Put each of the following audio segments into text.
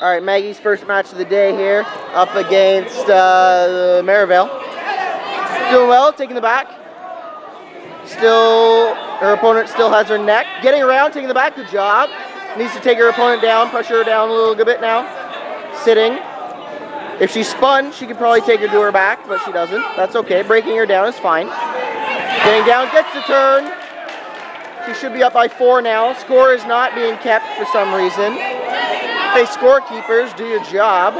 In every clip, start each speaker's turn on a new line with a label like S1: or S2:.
S1: All right, Maggie's first match of the day here, up against Merivale. Doing well, taking the back. Still, her opponent still has her neck. Getting around, taking the back, good job. Needs to take her opponent down, pressure her down a little bit now. Sitting. If she spun, she could probably take her to her back, but she doesn't. That's okay, breaking her down is fine. Getting down, gets the turn. She should be up by 4 now. Score is not being kept for some reason. Hey, scorekeepers, do your job.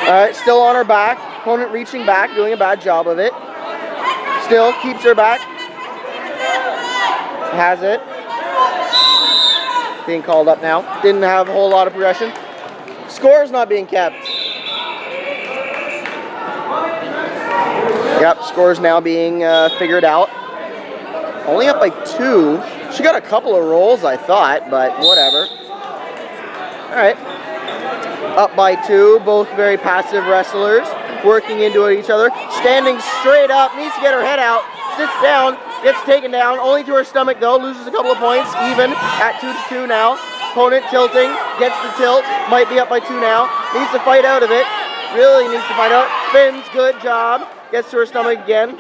S1: Alright, still on her back. Opponent reaching back, doing a bad job of it. Still keeps her back. Has it. Being called up now. Didn't have a whole lot of progression. Score is not being kept. Yep, score is now being figured out. Only up by 2. She got a couple of rolls, I thought, but whatever. Alright. Up by 2, both very passive wrestlers, working into each other. Standing straight up, needs to get her head out, sits down, gets taken down, only to her stomach though, loses a couple of points, even at 2-2 now. Opponent tilting, gets the tilt, might be up by 2 now, needs to fight out of it, really needs to fight out, spins, good job, gets to her stomach again.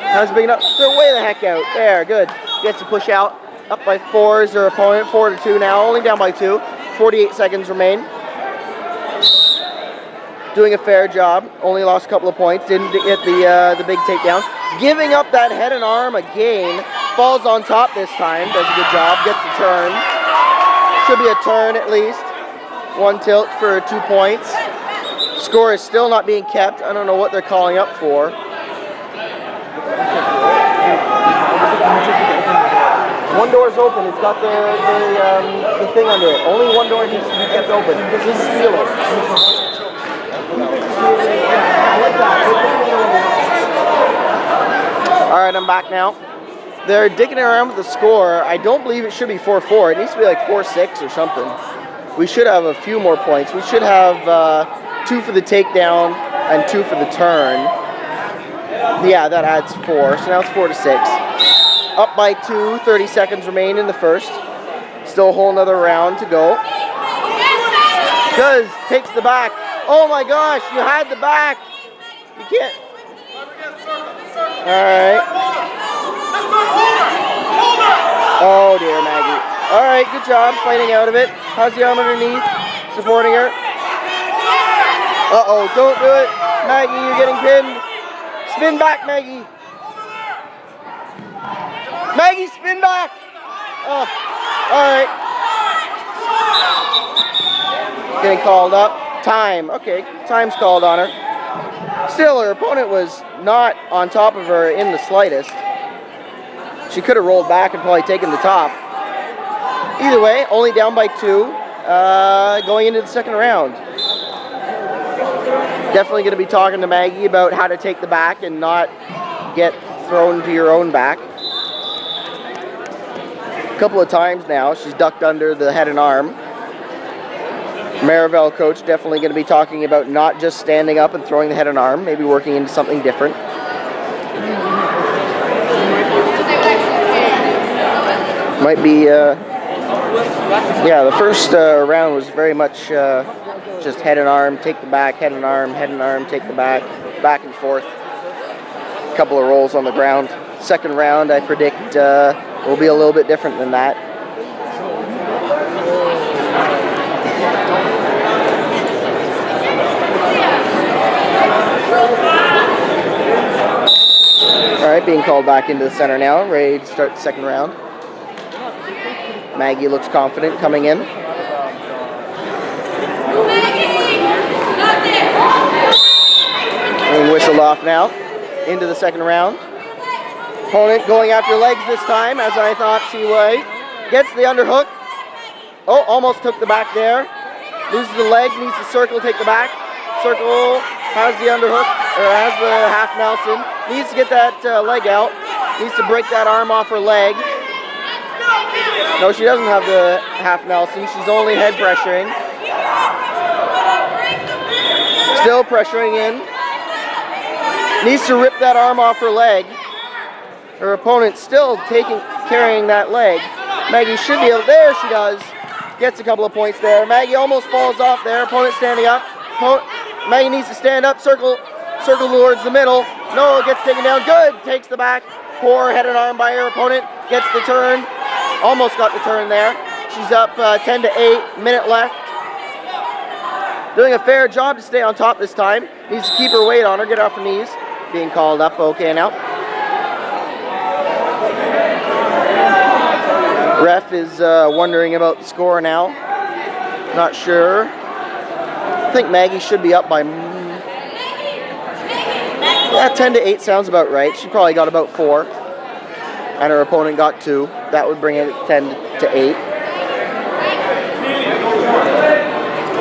S1: Has big enough, they're way the heck out, there, good. Gets to push out, up by 4 is her opponent, 4-2 now, only down by 2, 48 seconds remain. Doing a fair job, only lost a couple of points, didn't get the big takedown. Giving up that head and arm again, falls on top this time, does a good job, gets the turn. Should be a turn at least. 1 tilt for 2 points. Score is still not being kept, I don't know what they're calling up for. One door is open, it's got the thing under it. Only one door needs to be kept open. Just seal it. Alright, I'm back now. They're digging around with the score. I don't believe it should be 4-4. It needs to be like 4-6 or something. We should have a few more points. We should have 2 for the takedown and 2 for the turn. Yeah, that adds 4. So now it's 4-6. Up by 2, 30 seconds remain in the first. Still a whole nother round to go. Cuz takes the back. Oh my gosh, you had the back. You can't. Alright. Oh dear, Maggie. Alright, good job fighting out of it. How's the arm underneath? Supporting her. Uh-oh, don't do it. Maggie, you're getting pinned. Spin back, Maggie. Maggie, spin back. Oh, alright. Getting called up. Time. Okay, time's called on her. Still, her opponent was not on top of her in the slightest. She could have rolled back and probably taken the top. Either way, only down by 2 going into the second round. Definitely going to be talking to Maggie about how to take the back and not get thrown to your own back. A couple of times now, she's ducked under the head and arm. Merivale coach definitely going to be talking about not just standing up and throwing the head and arm, maybe working into something different. Might be, yeah, the first round was very much just head and arm, take the back, head and arm, take the back and forth. A couple of rolls on the ground. Second round, I predict, will be a little bit different than that. Alright, being called back into the center now, ready to start the second round. Maggie looks confident coming in. Being whistled off now, into the second round. Opponent going after legs this time, as I thought she would. Gets the underhook. Oh, almost took the back there. Loses the leg, needs to circle, take the back. Circle, has the underhook, or has the half Nelson. Needs to get that leg out. Needs to break that arm off her leg. No, she doesn't have the half Nelson. She's only head pressuring. Still pressuring in. Needs to rip that arm off her leg. Her opponent still carrying that leg. Maggie should be able, there she does. Gets a couple of points there. Maggie almost falls off there. Opponent standing up. Maggie needs to stand up, circle towards the middle. No, gets taken down, good. Takes the back. Poor head and arm by her opponent. Gets the turn. Almost got the turn there. She's up 10 to 8, minute left. Doing a fair job to stay on top this time. Needs to keep her weight on her, get off her knees. Being called up, okay now. Ref is wondering about the score now. Not sure. I think Maggie should be up by, yeah, 10 to 8 sounds about right. She probably got about 4. And her opponent got 2. That would bring it 10 to 8.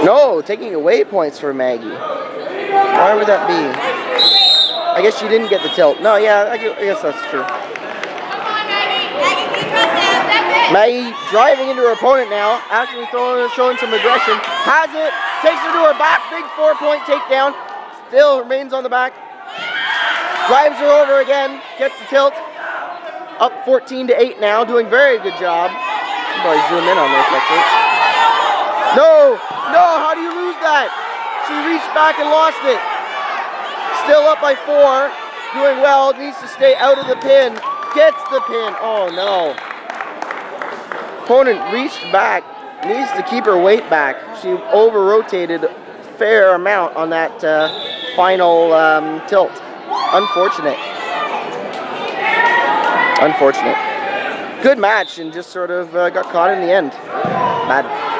S1: No, taking away points for Maggie. Why would that be? I guess she didn't get the tilt. No, yeah, I guess that's true. Maggie driving into her opponent now, actually showing some aggression. Has it, takes her to her back, big 4-point takedown. Still remains on the back. Drives her over again, gets the tilt. Up 14 to 8 now, doing very good job. Probably zoom in on this actually. No, how do you lose that? She reached back and lost it. Still up by 4, doing well, needs to stay out of the pin. Gets the pin, oh no. Opponent reached back, needs to keep her weight back. She over-rotated a fair amount on that final tilt. Unfortunate. Good match and just sort of got caught in the end. Bad.